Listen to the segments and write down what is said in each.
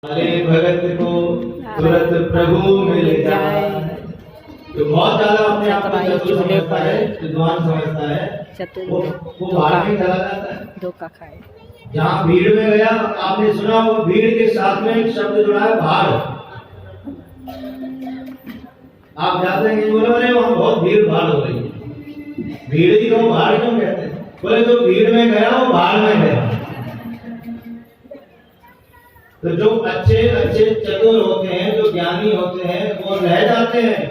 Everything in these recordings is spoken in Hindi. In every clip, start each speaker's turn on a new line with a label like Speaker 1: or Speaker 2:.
Speaker 1: हरे भगत को तुरंत प्रभु मिल जाए। तो बहुत ज्यादा अपने आप को चतुर समझता है, विद्वान समझता है, वो भाड़ में चला जाता है,
Speaker 2: धोखा खाए।
Speaker 1: जहाँ भीड़ में गया, आपने सुना वो भीड़ के साथ में एक शब्द जुड़ा है भाड़। आप जाते हैं कि बोले अरे वहाँ बहुत भीड़ भाड़ हो रही है, भीड़ ही को भाड़ क्यों कहते हैं? बोले जो भीड़ में गया वो भाड़ में गया। तो जो अच्छे अच्छे चतुर होते हैं, जो ज्ञानी होते हैं, वो रह जाते हैं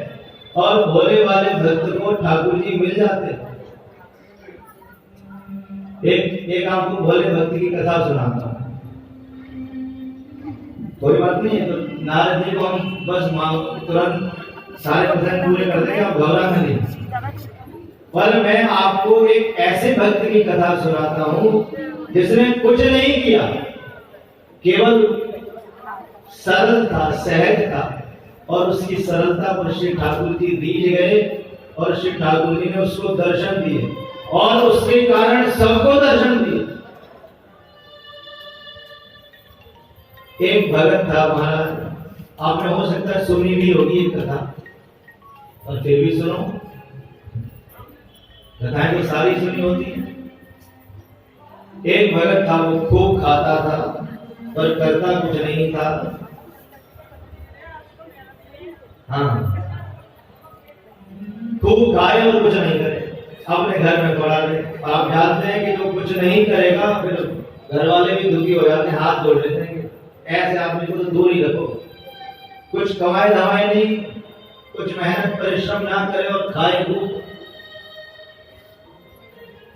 Speaker 1: और भोले वाले भक्त को ठाकुर जी मिल जाते हैं। एक आपको भोले भक्त की कथा सुनाता हूँ, कोई बात नहीं है। तो नारद जी को हम बस तुरंत सारे प्रसंग पूरे कर देंगे, आप घबरा नहीं। पर मैं आपको एक ऐसे भक्त की कथा सुनाता हूँ जिसने कुछ नहीं किया, केवल सरल था, सहज था, और उसकी सरलता पर श्री ठाकुर जी रीझ गए और श्री ठाकुर जी ने उसको दर्शन दिए और उसके कारण सबको दर्शन दिए। एक भगत था महाराज, आपने हो सकता है सुनी भी होगी एक कथा, और फिर भी सुनो, कथाएं तो सारी सुनी होती है। एक भगत था, वो खूब खाता था पर करता कुछ नहीं था। हाँ, खूब खाए और कुछ नहीं करे, अपने घर में पड़ा रहे। आप जानते हैं कि जो कुछ नहीं करेगा फिर घर वाले भी दुखी हो जाते हैं, हाथ जोड़ लेते हैं, ऐसे आदमी को तो दूर ही रखो। कुछ कमाए धमाए नहीं, कुछ मेहनत परिश्रम ना करे और खाए खूब,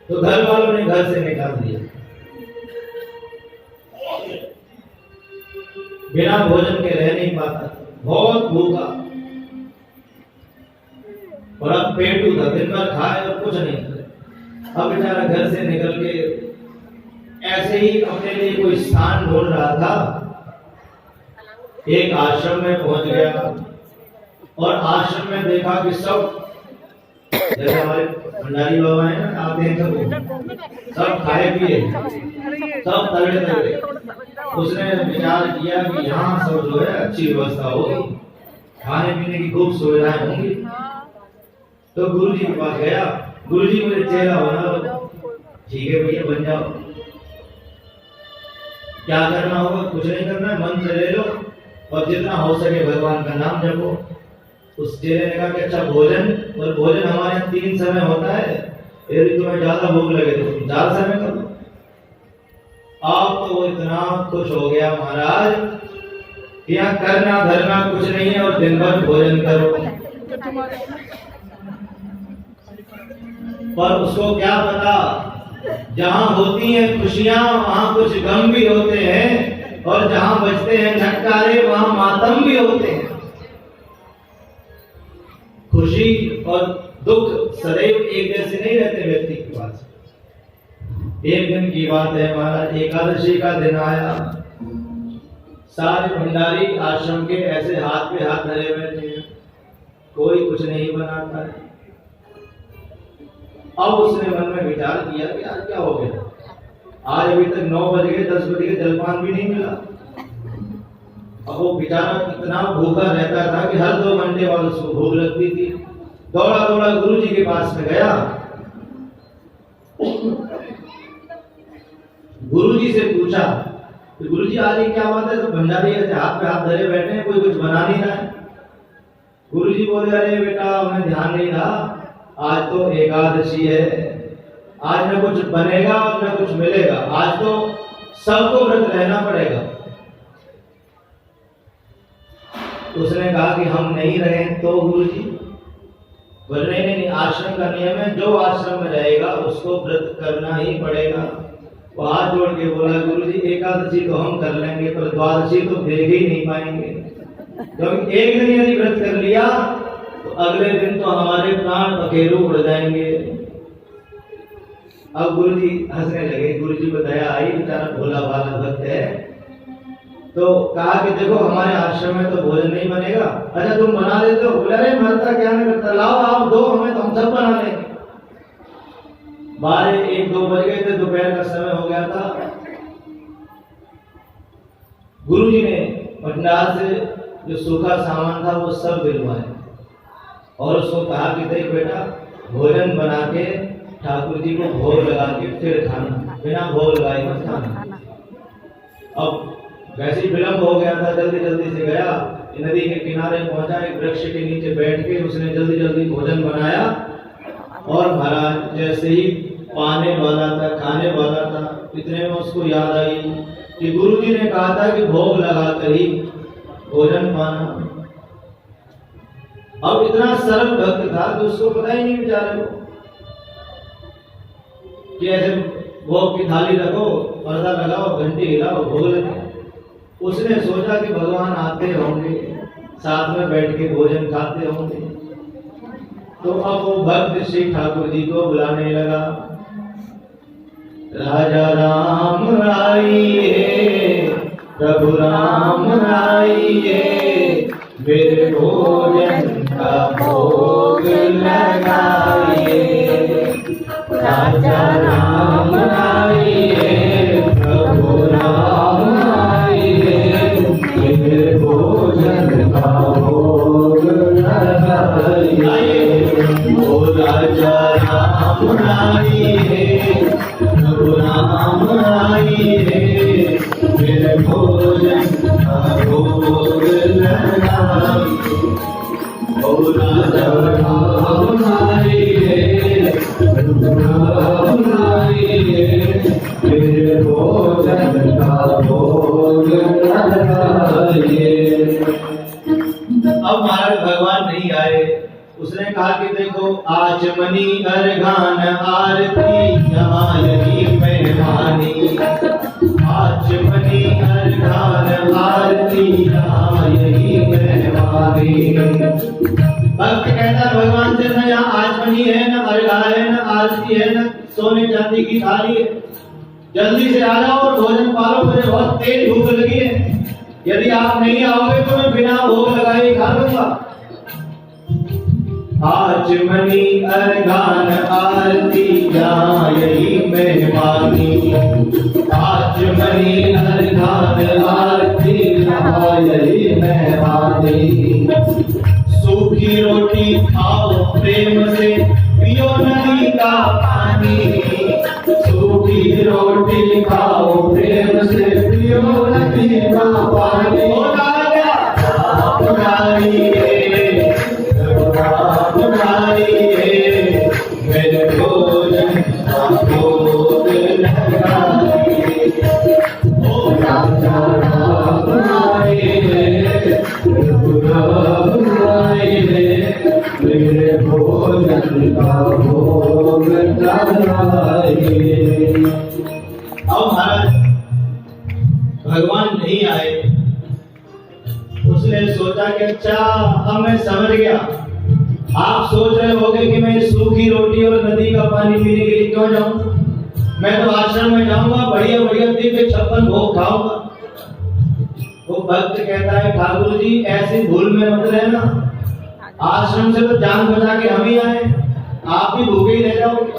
Speaker 1: तो घर वालों ने घर से निकाल दिया। बिना भोजन के रह नहीं पाता, बहुत भूखा, और अब पेटू था, दिन भर खाए और कुछ नहीं करे। अब बेचारा घर से निकल के ऐसे ही अपने लिए कोई स्थान ढूंढ रहा था, एक आश्रम में पहुंच गया और आश्रम में देखा कि सब, जैसे हमारे भंडारी बाबा है ना, आते हैं सब खाए पिए, सब तगड़े तगड़े। उसने विचार किया कि यहाँ सब जो है अच्छी व्यवस्था होगी, खाने पीने की खूब सुविधाएं होंगी। तो गुरु जी के पास गया, गुरु जी मुझे चेला बना लो। ठीक है भैया, बन जाओ। क्या करना होगा? कुछ नहीं करना है, मंत्र ले लो और जितना हो सके भगवान का नाम जपो। उस चेले ने कहा कि अच्छा भोजन, और भोजन हमारे 3 समय होता है, यदि तुम्हें ज्यादा भूख लगे तो तुम 4 समय करो। अब तो वो इतना खुश हो गया महाराज, यहाँ करना धरना कुछ नहीं है और दिन भर भोजन करो। पर उसको क्या पता, जहां होती हैं खुशियां वहां कुछ गम भी होते हैं, और जहां बजते हैं नटकारे वहां मातम भी होते हैं। खुशी और दुख सदैव एक जैसे नहीं रहते व्यक्ति के पास। एक दिन की बात है महाराज, एकादशी का दिन आया, सारे भंडारी आश्रम के ऐसे हाथ पे हाथ धरे हुए थे, कोई कुछ नहीं बनाता है। अब उसने मन में विचार किया कि आज क्या हो गया, आज अभी तक 9 बज गए, 10 बज गए, जलपान भी नहीं मिला। अब वो बेचारा इतना भूखा रहता था कि हर 2 घंटे बाद उसको भूख लगती थी। दौड़ा दौड़ा गुरु जी के पास में गया, गुरु जी से पूछा कि गुरु जी आज क्या बात है, तो भंडारी ऐसे हाथ पे हाथ धरे बैठे हैं, कोई कुछ बना नहीं रहा है। गुरु जी बोले अरे बेटा, मैं ध्यान नहीं रहा, आज तो एकादशी है, आज न कुछ बनेगा और न कुछ मिलेगा, आज तो सबको व्रत रहना पड़ेगा। उसने कहा कि हम नहीं रहे तो गुरु जी? बोले नहीं, आश्रम का नियम है, जो आश्रम में रहेगा उसको व्रत करना ही पड़ेगा। वो हाथ जोड़ के बोला गुरु जी एकादशी तो हम कर लेंगे, पर द्वादशी तो देख ही नहीं पाएंगे, क्योंकि एक दिन यदि व्रत कर लिया तो अगले दिन तो हमारे प्राण पखेरु उड़ जाएंगे। अब गुरु जी हंसने लगे, गुरु जी को दया आई, बेचारा भोला भाला भक्त है। तो कहा कि देखो हमारे आश्रम में तो भोजन नहीं बनेगा, अच्छा तुम बना देते हो? बोला अरे मरता क्या नहीं करता, लाओ आप दो हमें, तो हम सब बना लेंगे। 12-1-2 बज गए थे, दोपहर का समय हो गया था। गुरु जी ने भंडार से जो सूखा सामान था वो सब दिलवाए और उसको कहा कि देख बेटा भोजन बना के ठाकुर जी को भोग लगा के फिर खाना, बिना भोग लगाए मत खाना। अब वैसे विलम्ब हो गया था, जल्दी जल्दी से गया, नदी के किनारे पहुंचा, एक वृक्ष के नीचे बैठ के उसने जल्दी जल्दी भोजन बनाया और महाराज जैसे ही पाने वाला था, खाने वाला था, इतने में उसको याद आई कि गुरु जी ने कहा था कि भोग लगा कर ही भोजन पाना। अब इतना सरल भक्त था कि उसको पता ही नहीं बेचारे को कि ऐसे भोग की थाली रखो, पर्दा लगाओ, घंटी हिलाओ, भोग लगे। उसने सोचा कि भगवान आते होंगे, साथ में बैठ के भोजन खाते होंगे। तो अब वो भक्त श्री ठाकुर जी को बुलाने लगा, राजा राम आइए, प्रभु राम आइए, मेरे भोजन का भोग लगाइए। राजा राम आइए, प्रभु राम आइए, मेरे भोजन का भोग लगाइए। ओ राजा राम आइए, प्रभु राम आइए, मेरे भोजन का भोग लगाइए। ओ राजा राम आइए, प्रभु राम आइए, मेरे भोजन का भोग लगाइए। अब महाराज भगवान नहीं आए। उसने कहा कि देखो आचमनी अर्घान आरती यहाँ यही मेहमानी, आचमनी अर्घान आरती यहाँ यही मेहमानी। भक्त कहता है भगवान से न यहाँ आचमनी है, न अर्घा है, न आरती है, न सोने चांदी की थाली है, जल्दी से आ जाओ और भोजन पालो, मुझे बहुत तेज भूख लगी है। यदि आप नहीं आओगे तो मैं बिना भोग लगाए खा लूंगा। आचमनी अर्घान आरती यहाँ यही मेहमानी, आचमनी अर्घान आरती यहाँ यही मेहमानी। सूखी रोटी खाओ प्रेम से, पियो नदी का पानी, सूखी रोटी खाओ प्रेम से, पियो नदी का पानी। ओ राजा राम आइए, राम आइए, मेरे भोजन का भोग लगाइए। ओ राजा राम आइए, राम आइए, मेरे भोजन का भोग लगाइए। अब महाराज भगवान नहीं आए। उसने सोचा कि अच्छा अब मैं समझ गया, आप सोच रहे होंगे कि मैं सूखी रोटी और नदी का पानी पीने के लिए क्यों जाऊं। मैं तो आश्रम में जाऊंगा, बढ़िया बढ़िया दिव्य 56 भोग खाऊंगा। वो भक्त कहता है ठाकुर जी ऐसी भूल में मत रहना, आश्रम से तो जान बचा के हम ही आए, आप भी भूखे ही रह जाओगे।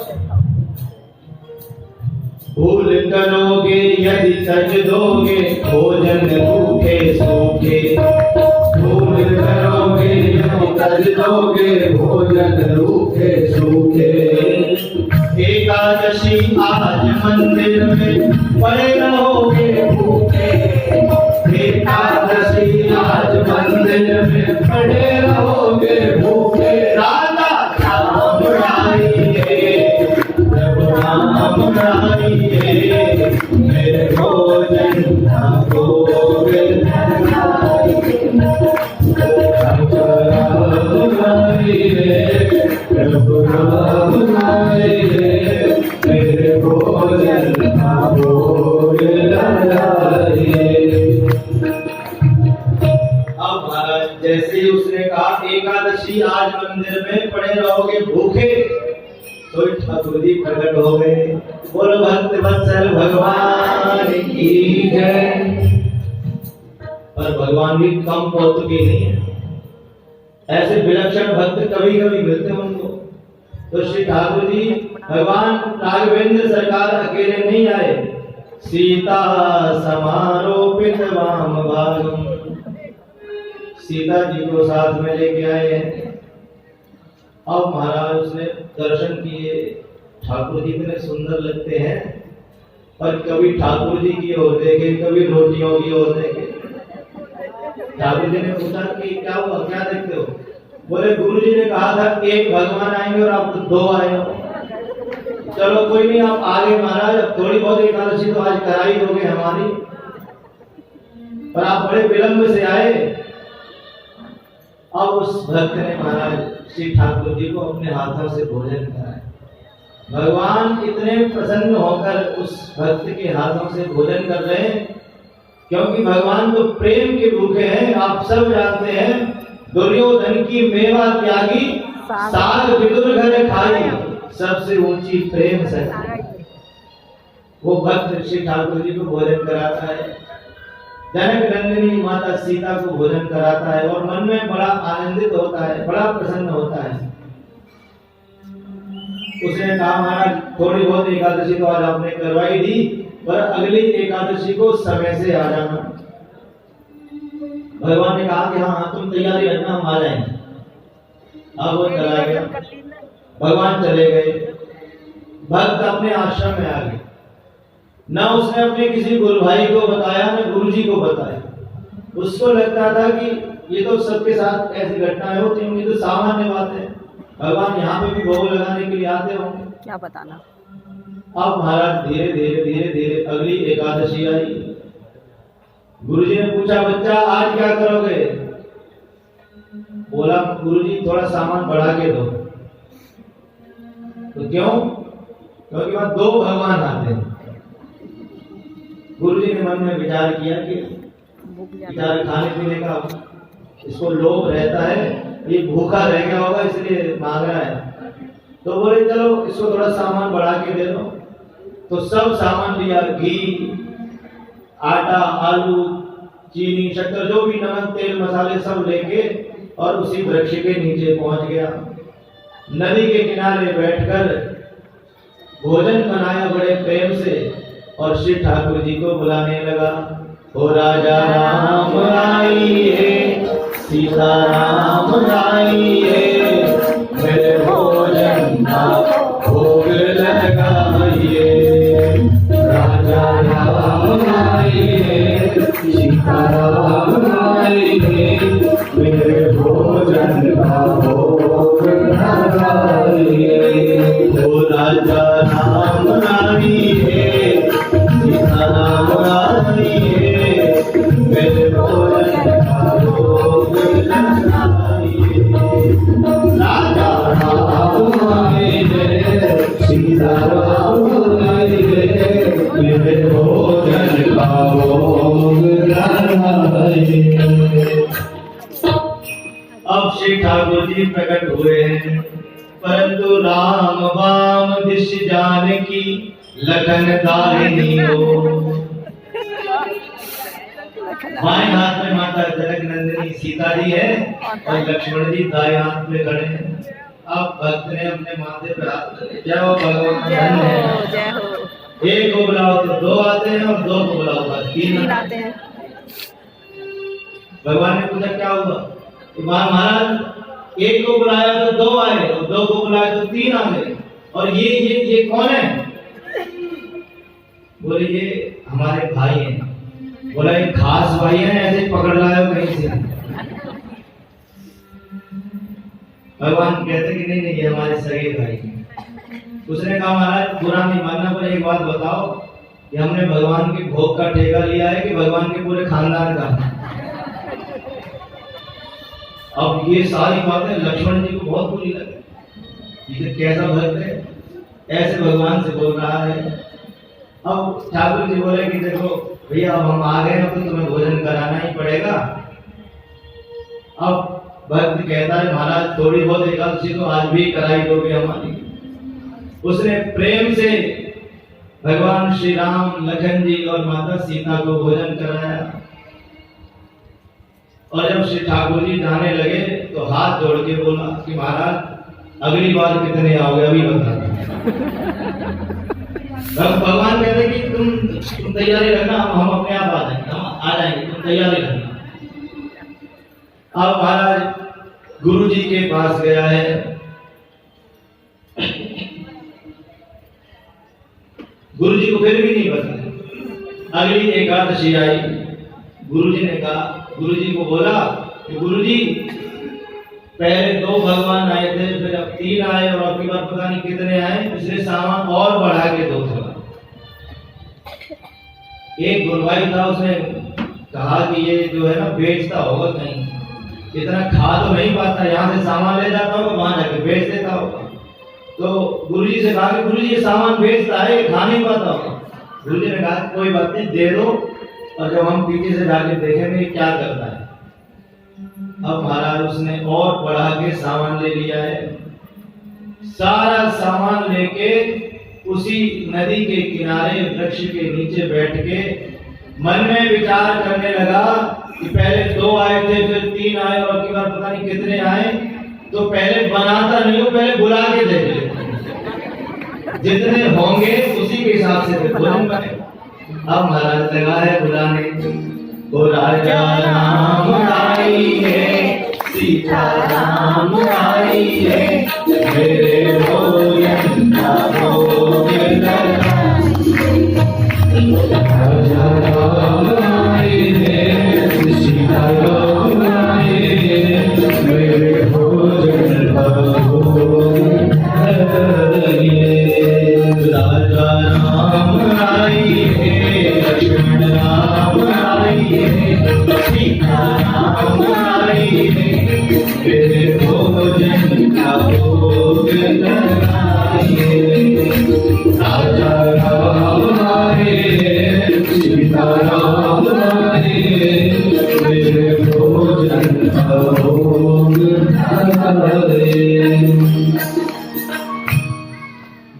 Speaker 1: भूल करोगे यदि तज दोगे, भोजन भूखे सूखे। भूल करोगे यदि तज दोगे, भोजन भूखे सूखे। एकादशी आज मंदिर में पड़े रहोगे भूखे, एकादशी आज मंदिर में पड़े रहोगे भूखे। राजा राम आइए, प्रभु राम आइए, मेरे भोजन का भोग लगाइए। राम आइए, प्रभु राम आइए, मेरे भोजन का भोग लगाइए। अब महाराज जैसे ही उसने कहा एकादशी आज मंदिर में पड़े रहोगे भूखे, तो ठाकुर जी प्रकट हो गए। बोलो भक्त वत्सल भगवान की जय। पर भगवान भी कम कौतुकी नहीं है, ऐसे विलक्षण भक्त कभी कभी मिलते हैं उनको। तो श्री ठाकुर जी भगवान राघवेंद्र सरकार अकेले नहीं आए, सीता समारोपित वाम भागम, सीता जी को साथ में लेके आए हैं। अब महाराज उसने दर्शन किए, ठाकुर जी इतने सुंदर लगते हैं, पर कभी ठाकुर जी की ओर देखे, कभी रोटियों की ओर देखे। ठाकुर जी ने पूछा कि क्या हुआ, क्या देखते हो? बोले गुरु जी ने कहा था एक भगवान आएंगे और आप तो दो आए हो। चलो कोई नहीं, आप आगे महाराज, अब थोड़ी बहुत एकादशी तो आज करा ही दोगे हमारी, पर आप बड़े विलंब से आए। अब उस भक्त ने महाराज श्री ठाकुर जी को अपने हाथों से भोजन कराया। भगवान इतने प्रसन्न होकर उस भक्त के हाथों से भोजन कर रहे हैं, क्योंकि भगवान तो प्रेम के भूखे हैं। आप सब जानते हैं, दुर्योधन की मेवा त्यागी, साग विदुर घर खाई, सबसे ऊंची प्रेम से वो भक्त श्री ठाकुर जी को भोजन कराता है। जनक नंदिनी माता सीता को भोजन कराता है और मन में बड़ा आनंदित होता है, बड़ा प्रसन्न होता है। उसने कहा महाराज थोड़ी बहुत एकादशी तो आज आपने करवाई दी, पर अगली एकादशी को समय से आ जाना। भगवान ने कहा कि हाँ तुम तैयारी रखना, हम आ जाएंगे। अब वो चला गया, भगवान चले गए, भक्त अपने आश्रम में आ गए। ना उसने अपने किसी गुरु भाई को बताया, ना गुरु जी को बताया। उसको लगता था कि ये तो सबके साथ ऐसी घटनाएं होती होंगी, तो सामान्य बात है, भगवान यहाँ पे भी भोग लगाने के लिए आते होंगे,
Speaker 2: क्या बताना।
Speaker 1: अब महाराज धीरे धीरे धीरे धीरे अगली एकादशी आई। गुरुजी ने पूछा बच्चा आज क्या करोगे? बोला गुरुजी थोड़ा सामान बढ़ा के दो। तो क्यों? क्योंकि वहां दो भगवान आते हैं। गुरुजी ने मन में विचार किया कि विचार खाने पीने का इसको लोभ रहता है, ये भूखा रह गया होगा इसलिए मांग रहा है। तो बोले चलो इसको थोड़ा सामान बढ़ा के दे दो। तो सब सामान लिया, घी, आटा, आलू, चीनी, शक्कर, जो भी नमक, तेल, मसाले सब लेके और उसी वृक्ष के नीचे पहुंच गया। नदी के किनारे बैठकर भोजन बनाया बड़े प्रेम से और श्री ठाकुर जी को बुलाने लगा। ओ राजा राम आइए, सीता राम आइए, मेरे भोजन का भोग लगाइए। राजा राम आइए, सीता राम आइए, मेरे भोजन का भोग लगाइए। ओ राजा राम आइए, सीता राम आइए, मेरे भोजन का भोग लगाइए। राजा राम आइए, सीता राम आइए, मेरे भोजन का भोग लगाइए। अब श्री ठाकुर जी प्रकट हुए हैं, परंतु राम वाम दिश जानकी लखन दाहिनी हो। बाएं हाथ में माता जनक नंदिनी सीता जी है और लक्ष्मण जी दाएं हाथ में खड़े हैं। अब भक्त ने अपने माथे पर हाथ रखे, जय हो भगवान,
Speaker 2: जय हो।
Speaker 1: एक को बुलाओ तो दो आते हैं और दो को बुलाओ तो तीन
Speaker 2: आते हैं।
Speaker 1: भगवान ने पूछा क्या हुआ? महाराज एक को बुलाया तो दो आए और दो को बुलाया तो तीन आ गए, और ये कौन है? बोले ये हमारे भाई हैं। बोला ये खास भाई हैं, ऐसे पकड़ लाए हो कहीं से? भगवान कहते कि नहीं ये हमारे सगे भाई हैं। उसने कहा महाराज बुरा नहीं मानना, पर एक बात बताओ कि हमने भगवान के भोग का ठेका लिया है कि भगवान के पूरे खानदान का? अब ये सारी बातें लक्ष्मण जी को बहुत बुरी लगी। ये कैसा भक्त है, ऐसे भगवान से बोल रहा है। अब ठाकुर जी बोले कि देखो भैया अब हम आ गए, अब तो तुम्हें भोजन कराना ही पड़ेगा। अब भक्त कहता है महाराज थोड़ी बहुत एकादशी तो आज भी कराई दोगे हमारी। उसने प्रेम से भगवान श्री राम, लखन जी और माता सीता को भोजन कराया। और जब श्री ठाकुर जी जाने लगे तो हाथ जोड़ के बोला कि महाराज अगली बार कितने आओगे अभी बता। भगवान कहते कि तुम तैयारी रखना, हम अपने आप आ जाएंगे, हम आ जाएंगे, तुम तैयारी रखना। अब महाराज गुरु जी के पास गया है। गुरु जी को फिर भी नहीं पता। अगली एकादशी आई, गुरु जी ने कहा, गुरु जी को बोला कि गुरु जी पहले 2 भगवान आए थे, फिर अब 3 आए और अब की बार पता नहीं कितने आए, इसलिए सामान और बढ़ा के 2 थोड़ा। एक गुरुभाई था, उसने कहा कि ये जो है ना बेचता होगा कहीं, इतना खा तो नहीं पाता, यहाँ से सामान ले जाता होगा, वहां जाके बेच देता होगा। तो गुरुजी से कहा कि गुरुजी ये सामान बेचता है, खा नहीं पाता होगा। गुरुजी ने कहा कोई बात नहीं, दे दो, और जब हम पीछे से जाके देखेंगे क्या करता है। अब महाराज उसने और बढ़ा के सामान ले लिया है। सारा सामान लेके उसी नदी के किनारे वृक्ष के नीचे बैठ के मन में विचार करने लगा कि पहले 2 आए थे, फिर 3 आए और अब की बार पता नहीं कितने आए, तो पहले बनाता नहीं हूं, पहले बुला के दे दे, जितने होंगे उसी के हिसाब से फिर भोजन बने। अब महाराज लगा है बुलाने, ओ राजा राम आई है, सीता राम आई है, मेरे भोजन का भोग लगाई। राजा राम आई है, सीता राम आई है, मेरे भोजन का भोग लगाई। राजा राम आई है, लक्ष्मण राम आई है, सीता राम आई है, मेरे भोजन का भोग लगाइए। राजा राम आए, सीता राम आए, मेरे भोजन का भोग लगाइए।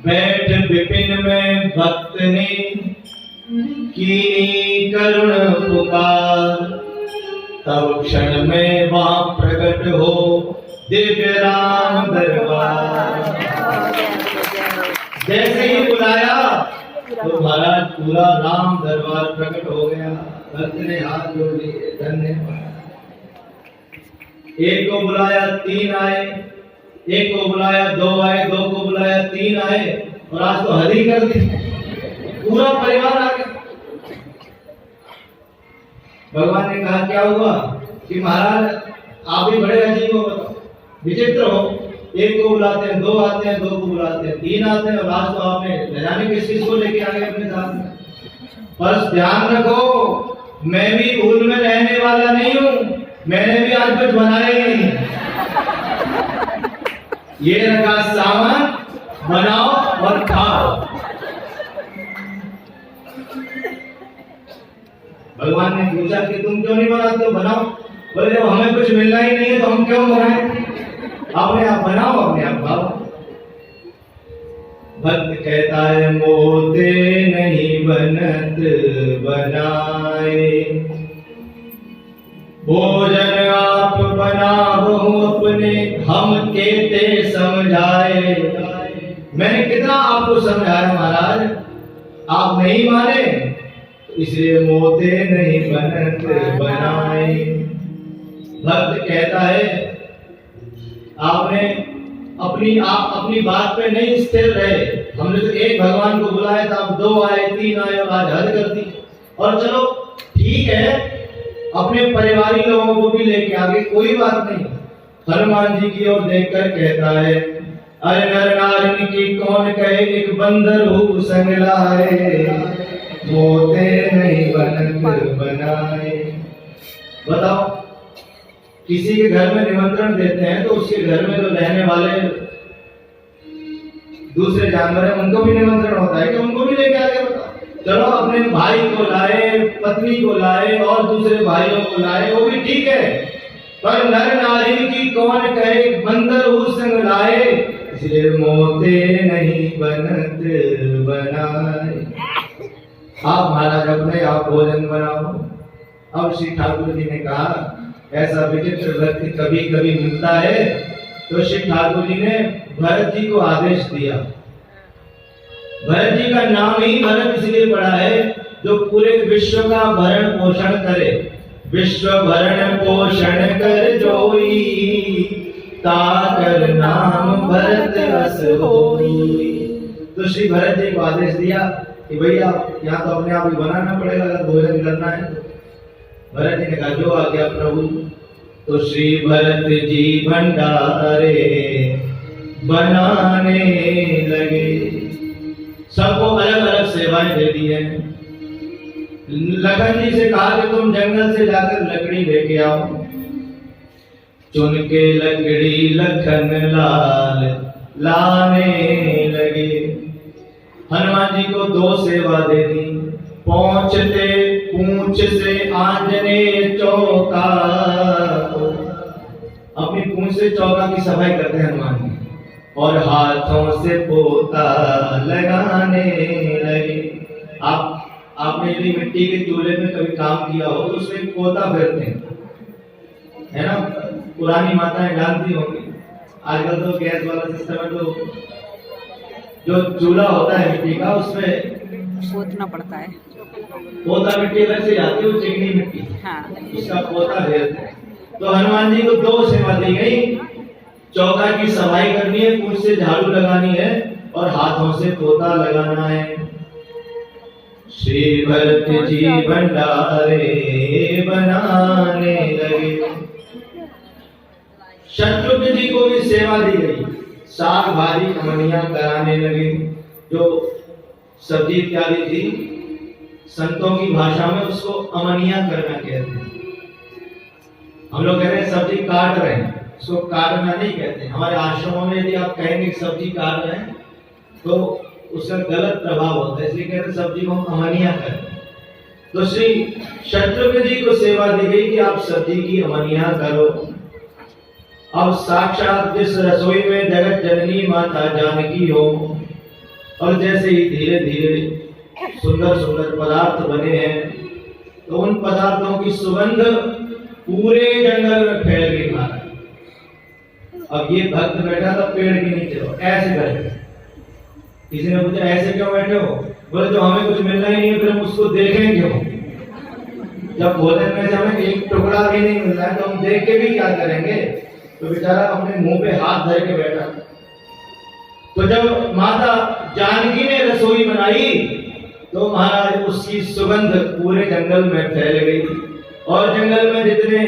Speaker 1: बैठ विपिन में भक्त ने की करुण पुकार, तब क्षण में वहां प्रकट हो दिव्य राम दरबार। जैसे ही बुलाया तो महाराज पूरा राम दरबार प्रकट हो गया। भक्त ने हाथ जोड़ लिए, धन्यवाद। एक को बुलाया 3 आए, एक को बुलाया 2 आए, 2 को बुलाया 3 आए, और आज तो हद ही कर दी, पूरा परिवार आ गया। भगवान ने कहा क्या हुआ कि महाराज आप भी बड़े अजीब हो, विचित्र हो, एक को बुलाते हैं 2 आते हैं, 2 को बुलाते हैं 3 आते हैं, और आज तो आपने न जाने किस किस को लेके आ गए अपने साथ में। बस ध्यान रखो, मैं भी भूल में रहने वाला नहीं हूं, मैंने भी आज कुछ बनाया ही नहीं। ये रखा सामान, बनाओ और खाओ। भगवान ने पूछा कि तुम क्यों नहीं बनाते हो, बनाओ। बोले जब हमें कुछ मिलना ही नहीं है तो हम क्यों बनाएं, अपने आप बनाओ, अपने आप खाओ। भक्त कहता है मोते नहीं बनत बनाए, भोजन आप बनाओ अपने, हम केते समझाए। मैंने कितना आपको समझाया महाराज, आप नहीं माने, इसलिए मोते नहीं बनत बनाए। भक्त कहता है आपने अपनी बात पे नहीं स्थिर रहे। हमने तो एक भगवान को बुलाया था, अब 2 आए 3 आए और आज हद कर दी। और चलो ठीक है, अपने परिवारी लोगों को भी लेके आगे, कोई बात नहीं। हनुमान जी की ओर देखकर कहता है अरे नर नारी की कौन कहे, एक बंदर हो संग लाए, मोते नहीं बनत बनाए। बताओ, किसी के घर में निमंत्रण देते हैं तो उसके घर में जो रहने वाले दूसरे जानवर हैं उनको भी निमंत्रण होता है कि उनको भी लेके आगे। बताओ, चलो अपने भाई को लाए, पत्नी को लाए और दूसरे भाइयों को लाए, वो भी ठीक है, पर नर नारी की कौन कहे, बंदर हो संग लाए, इसलिए मोते नहीं बनत बनाए। आप महाराज अपने आप भोजन बनाओ। अब श्री ठाकुर जी ने कहा ऐसा विचित्र व्यक्ति कभी कभी मिलता है, तो श्री ठाकुर जी ने भरत जी को आदेश दिया। भरत जी का नाम ही भरत इसलिए पड़ा है जो पूरे विश्व का भरण पोषण करे। विश्व भरण पोषण कर जोई, ताकर नाम भरत अस होई। तो श्री भरत जी को आदेश दिया कि भैया यहाँ तो अपने आप ही बनाना पड़ेगा अगर भोजन करना है तो। भरत जी ने कहा जो आ गया प्रभु। तो श्री भरत जी भंडारे बनाने लगे। सबको अलग अलग सेवाएं दे दी हैं। लखन जी से कहा कि तुम जंगल से जाकर लकड़ी लेके आओ। चुन के लकड़ी लखन लाल लाने लगे। हनुमान जी को दो सेवा दे दी। पहुंचते पूंछ से आंजनेय चौका, अपनी पूंछ से चौका की सफाई करते हैं हनुमान जी, और हाथों से पोता लगाने लगे। आपने यदि मिट्टी के चूल्हे में कभी काम किया हो तो उसमें पोता फेरते हैं, है ना। पुरानी माताएं जानती होंगी। आजकल तो गैस वाला सिस्टम है, तो जो चूल्हा होता है मिट्टी का उसमें
Speaker 2: पोतना पड़ता है।
Speaker 1: पोता मिट्टी अलग से जाती है, वो चिकनी मिट्टी,
Speaker 2: हाँ।
Speaker 1: उसका पोता फेरते हैं। तो हनुमान जी को दो सेवा दी गई। चौका की सफाई करनी है, पूंछ से झाड़ू लगानी है और हाथों से पोता लगाना है। श्री भरत जी भंडारे बनाने लगे। शत्रुघ्न जी को भी सेवा दी गई। साग भाजी अमनिया कराने लगे। जो सब्जी इत्यादि थी, संतों की भाषा में उसको अमनिया करना कहते हैं। हम लोग कहते हैं सब्जी काट रहे हैं, उसको काटना नहीं कहते। हमारे आश्रमों में यदि आप कहेंगे सब्जी काट रहे हैं तो उसका गलत प्रभाव होता है, इसलिए कहते हैं सब्जी को हम अमनिया करें। तो श्री शत्रुघ्न जी को सेवा दी गई कि आप सब्जी की अमनिया करो। अब साक्षात जिस रसोई में जगत जननी माता जानकी हो, और जैसे ही धीरे धीरे सुंदर सुंदर पदार्थ बने हैं, तो उन पदार्थों की सुगंध पूरे जंगल में फैल गई महाराज। अब ये भक्त बैठा था पेड़ के नीचे, ऐसे बैठे। किसी ने पूछा ऐसे क्यों बैठे हो? बोले जो हमें कुछ मिलना ही नहीं है फिर हम उसको देखें क्यों? जब भोजन में से हमें एक टुकड़ा भी नहीं मिल रहा है तो हम देख के भी क्या करेंगे? तो बेचारा अपने मुंह पे हाथ धर के बैठा। तो जब माता जानकी ने रसोई बनाई तो महाराज उसकी सुगंध पूरे जंगल में फैल गई, और जंगल में जितने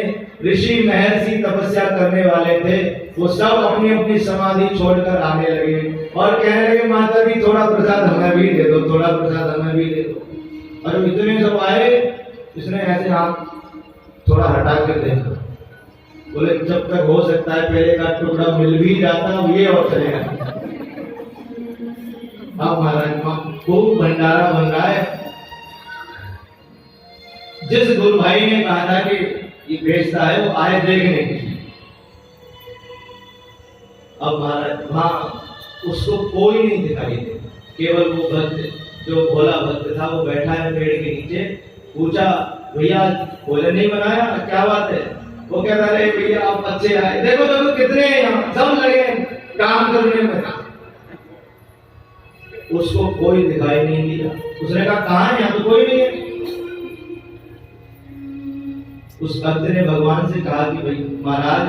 Speaker 1: ऋषि महर्षि तपस्या करने वाले थे वो सब अपनी अपनी समाधि छोड़कर आने लगे और कहने लगे माता जी थोड़ा प्रसाद हमें भी दे दो, थोड़ा प्रसाद हमें भी दे दो। और इतने सब आए, इसने ऐसे हाथ थोड़ा हटा कर देखा, बोले जब तक हो सकता है पहले का टुकड़ा मिल भी जाता ये और चलेगा। अब महाराज खूब भंडारा बन रहा है। जिस गुरु भाई ने कहा था कि ये बेचता है वो आए देखने के लिए। अब महाराज वहां उसको कोई नहीं दिखाई दे, केवल वो भक्त जो भोला भक्त था वो बैठा है पेड़ के नीचे। पूछा भैया भोजन नहीं बनाया, क्या बात है? वो कहता रहे भैया आप अच्छे आए, देखो देखो कितने यहाँ सब लगे काम करने में। उसको कोई दिखाई नहीं दिया। उसने कहा कहाँ है? यहाँ तो कोई नहीं है। उस भक्त ने भगवान से कहा कि भाई महाराज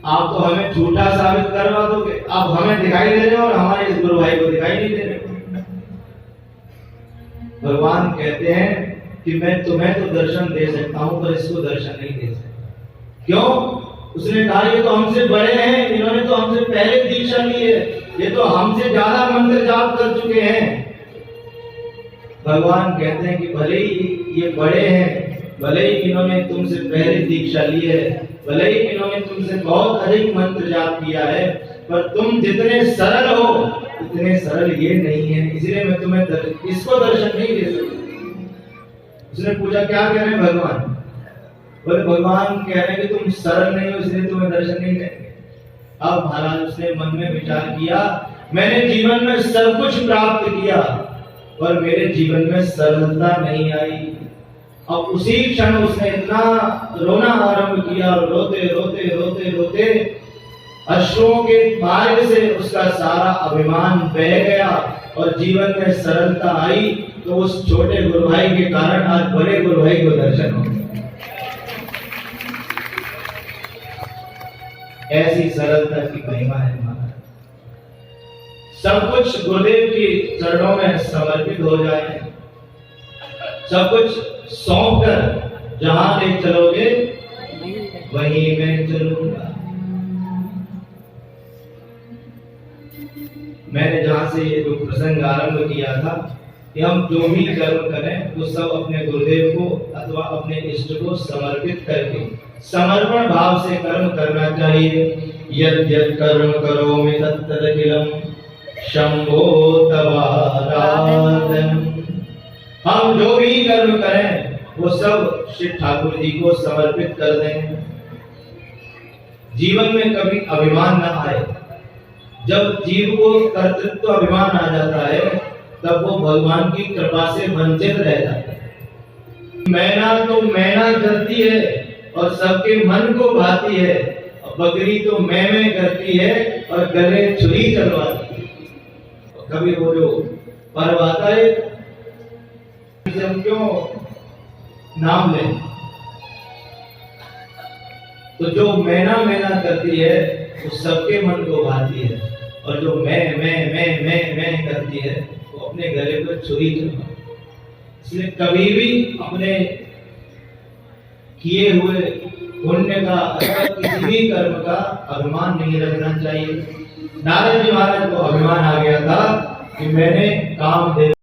Speaker 1: आप तो हमें झूठा साबित करवा दोगे, आप हमें दिखाई दे रहे हो और हमारे इस गुरु भाई को दिखाई नहीं दे रहे। भगवान कहते हैं कि मैं तुम्हें तो दर्शन दे सकता हूं पर इसको दर्शन नहीं दे सकता। क्यों? उसने कहा ये तो हमसे बड़े हैं, इन्होंने तो हमसे पहले दीक्षा ली है, ये तो हमसे ज्यादा मंत्र जाप कर चुके हैं। भगवान कहते हैं कि भले ही ये बड़े हैं, भले ही इन्होंने तुमसे पहले दीक्षा ली है, भले ही इन्होंने तुमसे बहुत अधिक मंत्र जाप किया है, पर तुम जितने सरल हो उतने सरल ये नहीं है, इसलिए मैं तुम्हें इसको दर्शन नहीं दे सकता। उसने पूछा क्या कह रहे हैं भगवान? बोले भगवान कह रहे हैं कि तुम सरल नहीं हो इसलिए तुम्हें दर्शन नहीं देंगे। अब महाराज उसने मन में विचार किया मैंने जीवन में सब कुछ प्राप्त किया पर मेरे जीवन में सरलता नहीं आई। अब उसी क्षण उसने इतना रोना आरंभ किया और रोते रोते रोते रोते अश्रुओं के मार्ग से उसका सारा अभिमान बह गया और जीवन में सरलता आई। तो उस छोटे गुरु भाई के कारण आज बड़े गुरु भाई को दर्शन हो गया। ऐसी सरलता की महिमा है महाराज। सब कुछ गुरुदेव के चरणों में समर्पित हो जाए, सब कुछ सौंप कर जहां ले चलोगे वहीं मैं चलूंगा। मैंने जहां से ये जो प्रसंग आरंभ किया था कि हम जो भी कर्म करें वो सब अपने गुरुदेव को अथवा अपने इष्ट को समर्पित करके समर्पण भाव से कर्म करना चाहिए। यद् यद् कर्म करोमि तत्तदखिलं शंभो तवाराधनम्। हम जो भी कर्म करें वो सब श्री ठाकुर जी को समर्पित कर दें। जीवन में कभी अभिमान न आए। जब जीव को कर्तृत्व अभिमान आ जाता है तब वो भगवान की कृपा से वंचित रह जाता है। मैना तो मैना करती है और सबके मन को भाती है, और बकरी तो मैं करती है और गले छुरी चलवाती है। कभी वो जो पर्व आता है हम क्यों नाम लें, तो जो मैना मैना करती है वो सबके मन को भाती है, और जो मैं करती है वो अपने गले पर छुरी चलवाती है। इसलिए कभी भी अपने किए हुए पुण्य का अथवा किसी भी कर्म का अभिमान नहीं रखना चाहिए। नारद जी महाराज को अभिमान आ गया था कि मैंने कामदेव